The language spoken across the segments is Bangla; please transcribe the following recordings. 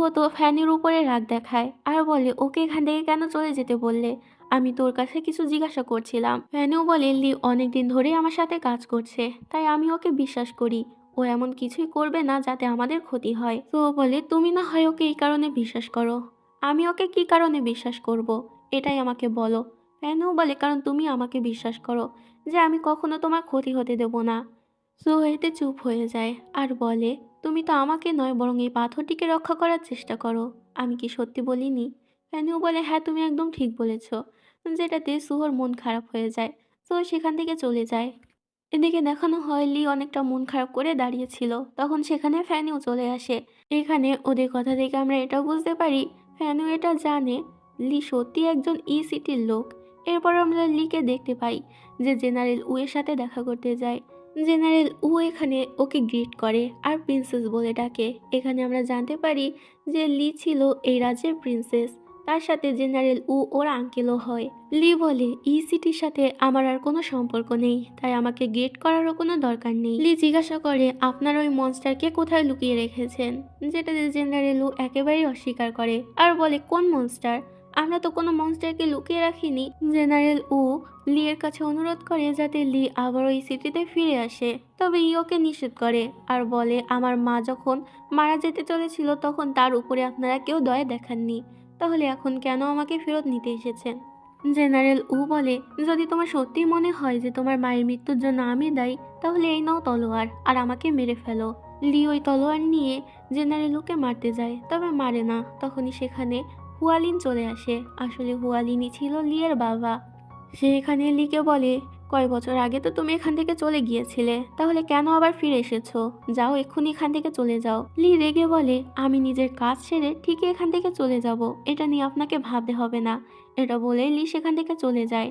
ও তো ফ্যানের উপরে রাগ দেখায় আর বলে, ওকে এখান থেকে কেন চলে যেতে বললে? আমি তোর কাছে কিছু জিজ্ঞাসা করছিলাম। ফ্যানু বলে, লি অনেকদিন ধরেই আমার সাথে কাজ করছে, তাই আমি ওকে বিশ্বাস করি। ও এমন কিছুই করবে না যাতে আমাদের ক্ষতি হয়। তো ও বলে, তুমি না হয় ওকে এই কারণে বিশ্বাস করো, আমি ওকে কি কারণে বিশ্বাস করব? এটাই আমাকে বলো। ফ্যানু বলে, কারণ তুমি আমাকে বিশ্বাস করো যে আমি কখনো তোমার ক্ষতি হতে দেব না। এতে চুপ হয়ে যায় আর বলে, তুমি তো আমাকে নয় বরং এই পাথরটিকে রক্ষা করার চেষ্টা করো। আমি কি সত্যি বলিনি? ফ্যানু বলে, হ্যাঁ তুমি একদম ঠিক বলেছ। যেটাতে সুহর মন খারাপ হয়ে যায়। সেখান থেকে চলে যায়। এদিকে দেখানো হয় লি অনেকটা মন খারাপ করে দাঁড়িয়েছিল, তখন সেখানে ফ্যানিও চলে আসে। এখানে ওদের কথা থেকে আমরা এটা বুঝতে পারি ফ্যানু এটা জানে লি সত্যি একজন সিটির লোক। এরপর আমরা লিকে দেখতে পাই যে জেনারেল উ এর সাথে দেখা করতে যায়। জেনারেল উ এখানে ওকে গ্রিট করে আর প্রিন্সেস বলে ডাকে। এখানে আমরা জানতে পারি যে লি ছিল এই রাজ্যের প্রিন্সেস। তার সাথে জেনারেল উ ওর আঙ্কেলও হয়। লি বলে, সিটির সাথে আমার আর কোনো সম্পর্ক নেই, তাই আমাকে গেট করারও কোনো দরকার নেই। লি জিজ্ঞাসা করে, আপনার ওই মনস্টারকে কোথায় লুকিয়ে রেখেছেন? যেটাতে জেনারেল উ একেবারেই অস্বীকার করে আর বলে, কোন মনস্টার? আমরা তো কোনো মনস্টারকে লুকিয়ে রাখিনি। জেনারেল উ লি এর কাছে অনুরোধ করে যাতে লি আবার ওই সিটিতে ফিরে আসে, তবে ওকে নিষেধ করে আর বলে, আমার মা যখন মারা যেতে চলেছিল তখন তার উপরে আপনারা কেউ দয়া দেখাননি, তাহলে এখন কেন আমাকে ফেরত নিতে এসেছেন? জেনারেল উ বলে, যদি তোমার সত্যি মনে হয় যে তোমার মায়ের মৃত্যুর জন্য আমি দায়ী, তাহলে এই নাও তলোয়ার আর আমাকে মেরে ফেলো। লি ওই তলোয়ার নিয়ে জেনারেল উকে মারতে যায়, তবে মারে না। তখনই সেখানে হুয়ালিন চলে আসে। আসলে হুয়ালিনই ছিল লিয়ের বাবা। সে এখানে লিকে বলে, কয় বছর আগে তো তুমি এখান থেকে চলে গিয়েছিলে, তাহলে কেন আবার ফিরে এসেছো? যাও, এক্ষুনি এখান থেকে চলে যাও। লি রেগে বলে, আমি নিজের কাজ ছেড়ে ঠিকই এখান থেকে চলে যাব, এটা নিয়ে আপনাকে ভাবতে হবে না। এটা বলে লি সেখান থেকে চলে যায়।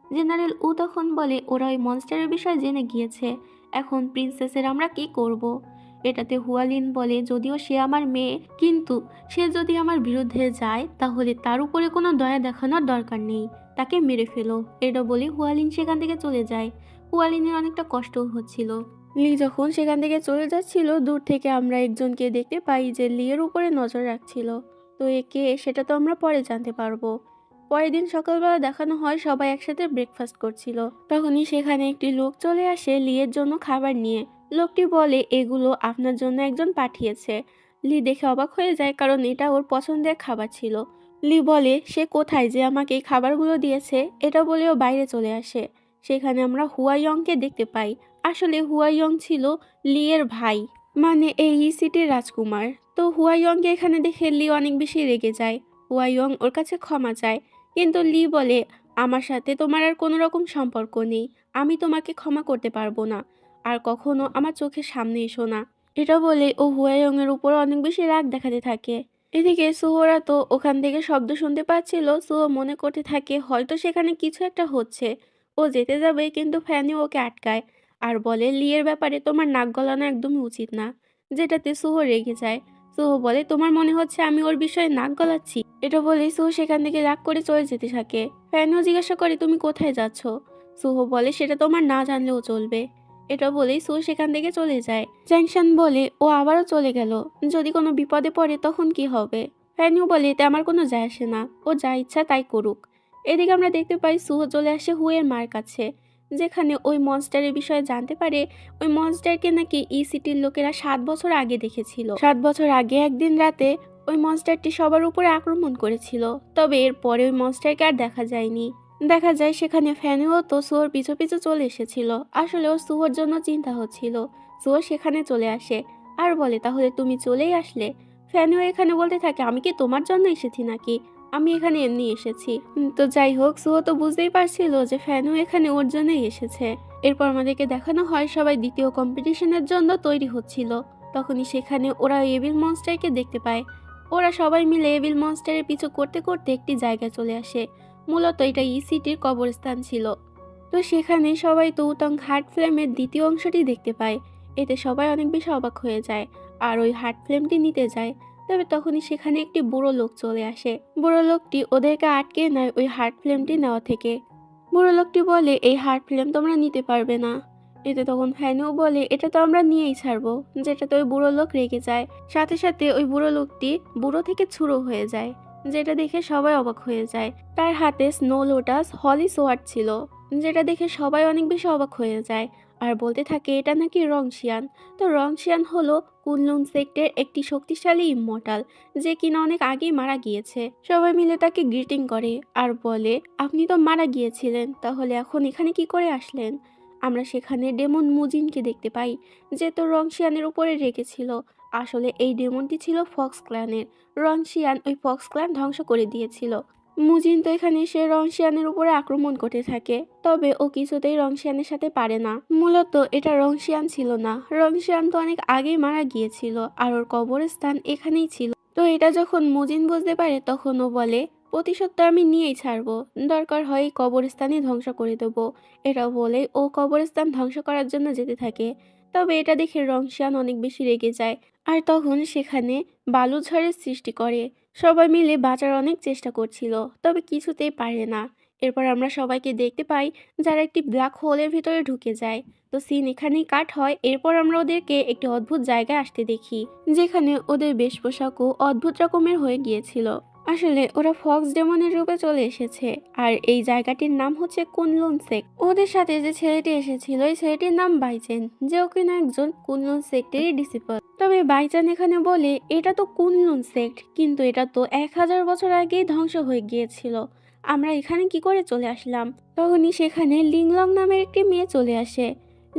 জেনারেল উ তখন বলে, ওরা ওই মনস্টারের বিষয়ে জেনে গিয়েছে, এখন প্রিন্সেসের আমরা কি করব? এটাতে হুয়ালিন বলে, যদিও সে আমার মেয়ে, কিন্তু সে যদি আমার বিরুদ্ধে যায় তাহলে তার উপরে কোনো দয়া দেখানোর দরকার নেই, তাকে মেরে ফেলো। এটা বলে হুয়ালিন সেখান থেকে চলে যায়। হুয়ালিনের অনেকটা কষ্ট হচ্ছিল। লি যখন সেখান থেকে চলে যাচ্ছিল, দূর থেকে আমরা একজনকে দেখতে পাই যে লিয়ের উপরে নজর রাখছিল। তো একে সেটা তো আমরা পরে জানতে পারবো। পরের দিন সকালবেলা দেখানো হয় সবাই একসাথে ব্রেকফাস্ট করছিল। তখনই সেখানে একটি লোক চলে আসে লিয়ের জন্য খাবার নিয়ে। লোকটি বলে, এগুলো আপনার জন্য একজন পাঠিয়েছে। লি দেখে অবাক হয়ে যায়, কারণ এটা ওর পছন্দের খাবার ছিল। লি বলে, সে কোথায় যে আমাকে এই খাবারগুলো দিয়েছে? এটা বলেও বাইরে চলে আসে। সেখানে আমরা হুয়াইয়ংকে দেখতে পাই। আসলে হুয়াইয়ং ছিল লিয়ের ভাই, মানে এই সিটির রাজকুমার। তো হুয়াইয়ংকে এখানে দেখে লি অনেক বেশি রেগে যায়। হুয়াইয়ং ওর কাছে ক্ষমা চায়, কিন্তু লি বলে, আমার সাথে তোমার আর কোনো রকম সম্পর্ক নেই, আমি তোমাকে ক্ষমা করতে পারবো না, আর কখনো আমার চোখের সামনে এসো না। এটা বলে ও হুয়াইয়ং এর উপর অনেক বেশি রাগ দেখাতে থাকে। এদিকে সুহরা তো ওখান থেকে শব্দ শুনতে পাচ্ছিল। সুহ মনে করতে থাকে হয়তো সেখানে কিছু একটা হচ্ছে। ও যেতে যাবে, কিন্তু ফ্যানি ওকে আটকায় আর বলে, লিয়ের ব্যাপারে তোমার নাক গলানো একদমই উচিত না। যেটাতে সুহ রেগে যায়। সুহ বলে, তোমার মনে হচ্ছে আমি ওর বিষয়ে নাক গলাচ্ছি? এটা বলেই সুহ সেখান থেকে রাগ করে চলে যেতে থাকে। ফ্যানিও জিজ্ঞাসা করে, তুমি কোথায় যাচ্ছ? সুহ বলে, সেটা তোমার না জানলেও চলবে। এটা বলেই সুহ সেখান থেকে চলে যায়। জ্যাংশান বলে, ও আবারও চলে গেল, যদি কোনো বিপদে পড়ে তখন কি হবে? ফ্যানিও বলে, এতে আমার কোনো যায় আসে না, ও যা ইচ্ছা তাই করুক। এদিকে আমরা দেখতে পাই সুহ চলে আসে হুয়ের মার কাছে, যেখানে ওই মনস্টারের বিষয়ে জানতে পারে। ওই মনস্টারকে নাকি সিটির লোকেরা 7 বছর আগে দেখেছিল। 7 বছর আগে একদিন রাতে ওই মনস্টারটি সবার উপরে আক্রমণ করেছিল, তবে এরপরে ওই মনস্টারকে আর দেখা যায়নি। দেখা যায় সেখানে ফ্যানিও তো সুহর পিছু পিছু চলে এসেছিল। আসলে ওর সুহর জন্য চিন্তা হচ্ছিল। সুহ সেখানে চলে আসে আর বলে, তাহলে তুমি চলেই আসলে? ফ্যানিও এখানে বলতে থাকে, আমি কি তোমার জন্য এসেছি নাকি? আমি এখানে এমনি এসেছি। তো যাই হোক, সুহ তো বুঝতেই পারছিল যে ফ্যানু এখানে ওর জন্যই এসেছে। এরপর আমাদেরকে দেখানো হয় সবাই দ্বিতীয় কম্পিটিশনের জন্য তৈরি হচ্ছিল। তখনই সেখানে ওরা এভিল মনস্টারকে দেখতে পায়। ওরা সবাই মিলে এভিল মনস্টারের পিছু করতে করতে একটি জায়গায় চলে আসে। মূলত এটা সিটির কবরস্থান ছিল। তো সেখানে সবাই তৌতং হার্ট ফ্লেমের দ্বিতীয় অংশটি দেখতে পায়। এতে সবাই অনেক বেশি অবাক হয়ে যায় আর ওই হার্ট ফ্লেমটি নিতে যায়। তবে তখনই সেখানে একটি বুড়ো লোক চলে আসে। বুড়ো লোকটি ওদেরকে আটকে নেয় ওই হার্ট ফ্লেমটি নেওয়া থেকে। বুড়ো লোকটি বলে, এই হার্ট ফ্লেম তোমরা নিতে পারবে না। এতে তখন ফ্যানু বলে এটা তো আমরা নিয়েই ছাড়বো, যেটাতে ওই বুড়ো লোক রেগে যায়। সাথে সাথে ওই বুড়ো লোকটি বুড়ো থেকে ছুড়ো হয়ে যায়, যেটা দেখে সবাই অবাক হয়ে যায়। তার হাতে স্নো লোটাস হলি সোয়ার্ড ছিল, যেটা দেখে সবাই অনেক বেশি অবাক হয়ে যায় আর বলতে থাকে এটা নাকি রংশিয়ান। তো রংশিয়ান হলো কুনলুন সেক্টের একটি শক্তিশালী ইমমর্টাল, যে কিনা অনেক আগেই মারা গিয়েছে। সবাই মিলে তাকে গ্রিটিং করে আর বলে আপনি তো মারা গিয়েছিলেন, তাহলে এখন এখানে কি করে আসলেন? আমরা সেখানে ডেমন মুজিনকে দেখতে পাই, যে তো রংশিয়ানের উপরে রেখেছিল। আসলে এই ডেমনটি ছিল ফক্স ক্ল্যানের। রংশিয়ান ওই ফক্স ক্ল্যান ধ্বংস করে দিয়েছিল। মুজিন তো এখানে এসে রংশিয়ানের উপরে আক্রমণ করতে থাকে, তবে ও কিছুতেই রংশিয়ানের সাথে পারে না। মূলত এটা রংশিয়ান ছিল না, রংশিয়ান তো অনেক আগেই মারা গিয়েছিল আর ওর কবরস্থান এখানেই ছিল। তো এটা যখন মুজিন বুঝতে পারে তখন ও বলে প্রতিশোধ তো আমি নিয়েই ছাড়বো, দরকার হয় এই কবরস্থানই ধ্বংস করে দেবো। এটা বলে ও কবরস্থান ধ্বংস করার জন্য যেতে থাকে। তবে এটা দেখে রংশিয়ান অনেক বেশি রেগে যায় আর তখন সেখানে বালুঝড়ের সৃষ্টি করে। সবাই মিলে বাঁচার অনেক চেষ্টা করছিল, তবে কিছুতেই পারে না। এরপর আমরা সবাইকে দেখতে পাই যারা একটি ব্ল্যাক হোলের ভিতরে ঢুকে যায়। তো সিন এখানেই কাট হয়। এরপর আমরা ওদেরকে একটি অদ্ভুত জায়গায় আসতে দেখি, যেখানে ওদের বেশ পোশাকও অদ্ভুত রকমের হয়ে গিয়েছিল। আসলে ওরা ফক্স ডেমনের রূপে চলে এসেছে আর এই জায়গাটির নাম হচ্ছে কুনলুন সেক। ওদের সাথে যে ছেলেটি এসেছিল এই ছেলেটির নাম বাইচেন, যেও কিনা একজন কুনলুন সেক্টেরই ডিসিপল। তবে বাইচান এখানে বলে এটা তো কুনলুন সেক্ট, কিন্তু এটা তো 1000 বছর আগেই ধ্বংস হয়ে গিয়েছিল, আমরা এখানে কি করে চলে আসলাম? তখনই সেখানে লিংলং নামের একটি মেয়ে চলে আসে।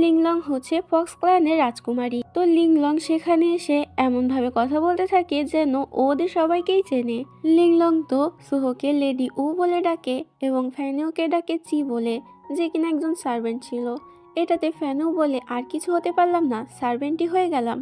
লিংলং হচ্ছে ফক্স ক্ল্যানের রাজকুমারী। তো লিংলং সেখানে এসে এমন ভাবে কথা বলতে থাকে যেন ওদের সবাইকেই চেনে। লিংলং তো সুহোকে লেডি উ বলে ডাকে এবং ফ্যানুকে ডাকে চি বলে, যে কিনা একজন সার্ভেন্ট ছিল। এটাতে ফ্যানু বলে আর কিছু হতে পারলাম না, সার্ভেন্টই হয়ে গেলাম।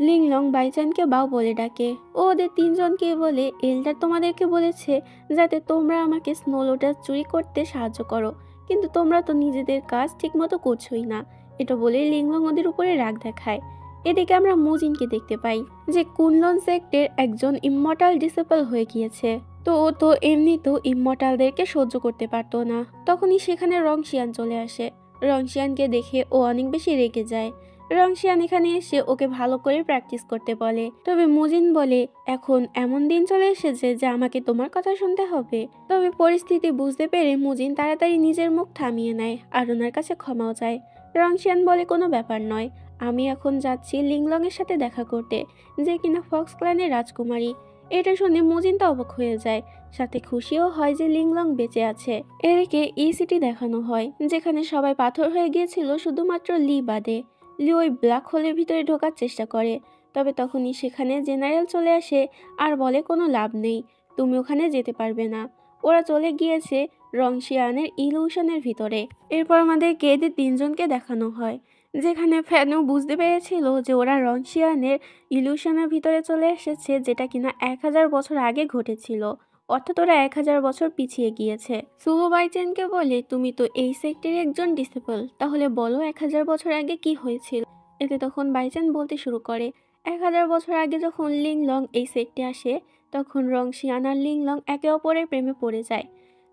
লিংলং বাইচানকে বাও বলে ডাকে। ও ওদের তিনজনকে বলে এল্ডার তোমাদেরকে বলেছে যাতে তোমরা আমাকে স্নো লোটাস চুরি করতে সাহায্য করো, কিন্তু তোমরা তো নিজেদের কাজ ঠিকমতো করছোই না। এটা বলে লিংলং ওদের উপরে রাগ দেখায়। এদিকে আমরা মুজিনকে দেখতে পাই, যে কুনলন সেক্টের একজন ইমমর্টাল ডিসেবল হয়ে গিয়েছে। তো ও তো এমনিতেও ইমমর্টালদেরকে সহ্য করতে পারতো না। তখনই সেখানে রংশিয়ান চলে আসে। রংশিয়ানকে দেখে ও অনেক বেশি রেগে যায়। রংশিয়ান এখানে এসে ওকে ভালো করে প্র্যাকটিস করতে বলে। তবে মুজিন বলে এখন এমন দিন চলে এসেছে যে আমাকে তোমার কথা শুনতে হবে। তবে পরিস্থিতি বুঝতে পেরে মুজিন তাড়াতাড়ি নিজের মুখ থামিয়ে নেয় আর ওনার কাছে ক্ষমাও চায়। রংশিয়ান বলে কোনো ব্যাপার নয়, আমি এখন যাচ্ছি লিংলং এর সাথে দেখা করতে, যে কিনা ফক্স ক্ল্যানের রাজকুমারী। এটা শুনে মুজিন তো অবাক হয়ে যায়, সাথে খুশিও হয় যে লিংলং বেঁচে আছে। এদিকে সিটি দেখানো হয়, যেখানে সবাই পাথর হয়ে গিয়েছিল শুধুমাত্র লি বাদে। লি ওই ব্ল্যাক হোলের ভিতরে ঢোকার চেষ্টা করে, তবে তখনই সেখানে জেনারেল চলে আসে আর বলে কোনো লাভ নেই, তুমি ওখানে যেতে পারবে না। ওরা চলে গিয়েছে রংশিয়ানের ইলিউশনের ভিতরে। এরপর আমাদেরকে এদের তিনজনকে দেখানো হয়, যেখানে ফ্যানু বুঝতে পেরেছিল যে ওরা রংশিয়ানের ইলিউশনের ভিতরে চলে এসেছে, যেটা কিনা 1000 বছর আগে ঘটেছিল, অর্থাৎ ওরা 1000 বছর পিছিয়ে গিয়েছে। সুহো বাইচেনকে বলে তুমি তো এই সেক্টরের একজন ডিসেবল, তাহলে বলো 1000 বছর আগে কি হয়েছিল? এতে তখন বাইচেন বলতে শুরু করে 1000 বছর আগে যখন লিংলং এই সেক্টে আসে তখন রংশিয়ান আর লিংলং একে অপরের প্রেমে পড়ে যায়।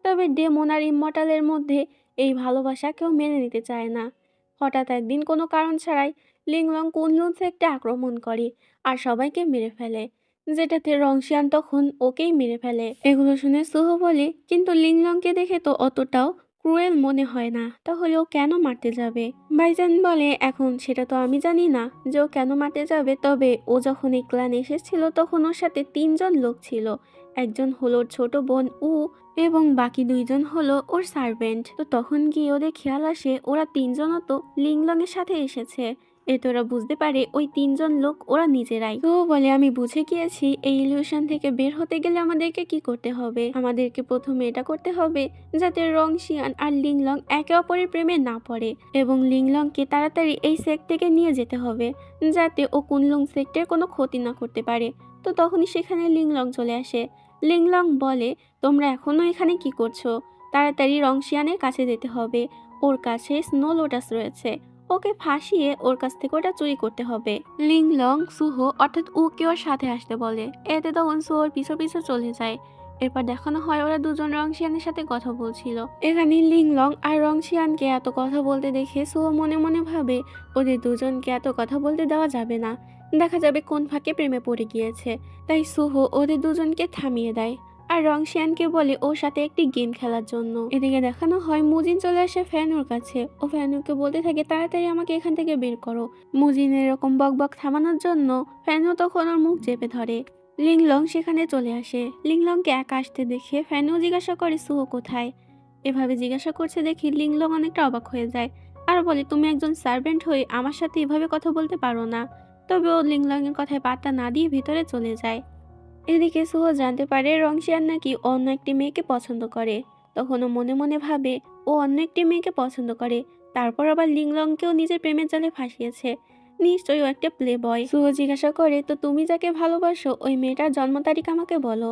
তবে ডেমন আর ইমমর্টালের মধ্যে এই ভালোবাসা কেউ মেনে নিতে চায় না। হঠাৎ একদিন কোনো কারণ ছাড়াই লিংলং কুনলুন সেক্টে আক্রমণ করে আর সবাইকে মেরে ফেলে, যেটাতে রংশিয়ান তখন ওকেই মেরে ফেলে। এগুলো শুনে সুহো বলে কিন্তু লিংলংকে দেখে তো অতটাও ক্রুয়েল মনে হয় না, তাহলে ও কেন মারতে যাবে? ভাইজান বলে এখন সেটা তো আমি জানি না যে ও কেন মারতে যাবে, তবে ও যখন এই ক্লান এসেছিল তখন ওর সাথে 3জন লোক ছিল। একজন হলো ওর ছোট বোন উ এবং বাকি 2জন হলো ওর সার্ভেন্ট। তো তখন গিয়ে ওদের খেয়াল আসে ওরা 3জনও তো লিংলং এর সাথে এসেছে। এতে ওরা বুঝতে পারে ওই 3জন লোক ওরা নিজেরাই। তো বলে আমি বুঝে গিয়েছি এই ইলিউশন থেকে বের হতে গেলে আমাদেরকে কি করতে হবে, আমাদেরকে প্রথমে এটা করতে হবে যাতে রংশিয়ান আর লিংলং একে অপরের প্রেমে না পড়ে এবং লিংলংকে তাড়াতাড়ি এই সেক্ট থেকে নিয়ে যেতে হবে যাতে ও কুনলুং সেক্টের কোনো ক্ষতি না করতে পারে। তো তখনই সেখানে লিংলং চলে আসে। লিংলং বলে তোমরা এখনো এখানে কি করছো, তাড়াতাড়ি রংশিয়ানের কাছে যেতে হবে, ওর কাছে স্নো লোটাস রয়েছে, ওকে ফাঁসিয়ে ওর কাছ থেকে ওটা চুরি করতে হবে। লিংলং সুহো অর্থাৎ উকে ওর সাথে আসতে বলে। এতে তখন সুহোর পিছু পিছু চলে যায়। এরপর দেখানো হয় ওরা দুজন রংশিয়ানের সাথে কথা বলছিল। এখানে লিংলং আর রংশিয়ানকে এত কথা বলতে দেখে সুহো মনে মনে ভাবে ওদের দুজনকে এত কথা বলতে দেওয়া যাবে না, দেখা যাবে কোন ফাঁকে প্রেমে পড়ে গিয়েছে। তাই সুহো ওদের দুজনকে থামিয়ে দেয় আর রংশিয়ানকে বলে ওর সাথে একটি গেম খেলার জন্য। এদিকে দেখানো হয় মুজিন চলে আসে ফ্যানুর কাছে। ও ফ্যানুকে বলতে থাকে তাড়াতাড়ি আমাকে এখান থেকে বের করো। মুজিনের এরকম বকবক থামানোর জন্য ফ্যানু তখন ওর মুখ চেপে ধরে। লিংলং সেখানে চলে আসে। লিংলংকে একা আসতে দেখে ফ্যানু জিজ্ঞাসা করে সুহো কোথায়। এভাবে জিজ্ঞাসা করছে দেখি লিংলং অনেকটা অবাক হয়ে যায় আর বলে তুমি একজন সার্ভেন্ট হয়ে আমার সাথে এভাবে কথা বলতে পারো না। তবে ও লিংলং এর কথায় পাত্তা না দিয়ে ভিতরে চলে যায়। এদিকে সুহো জানতে পারে রংশিয়ান নাকি অন্য একটি মেয়েকে পছন্দ করে। তখন ও মনে মনে ভাবে ও অন্য একটি মেয়েকে পছন্দ করে, তারপর আবার লিংলংকেও নিজের প্রেমের জালে ফাঁসিয়েছে। নিশ্চয়ই ও একটা প্লে বয়। সুহো জিজ্ঞাসা করে তো তুমি যাকে ভালোবাসো ওই মেয়েটার জন্ম তারিখ আমাকে বলো।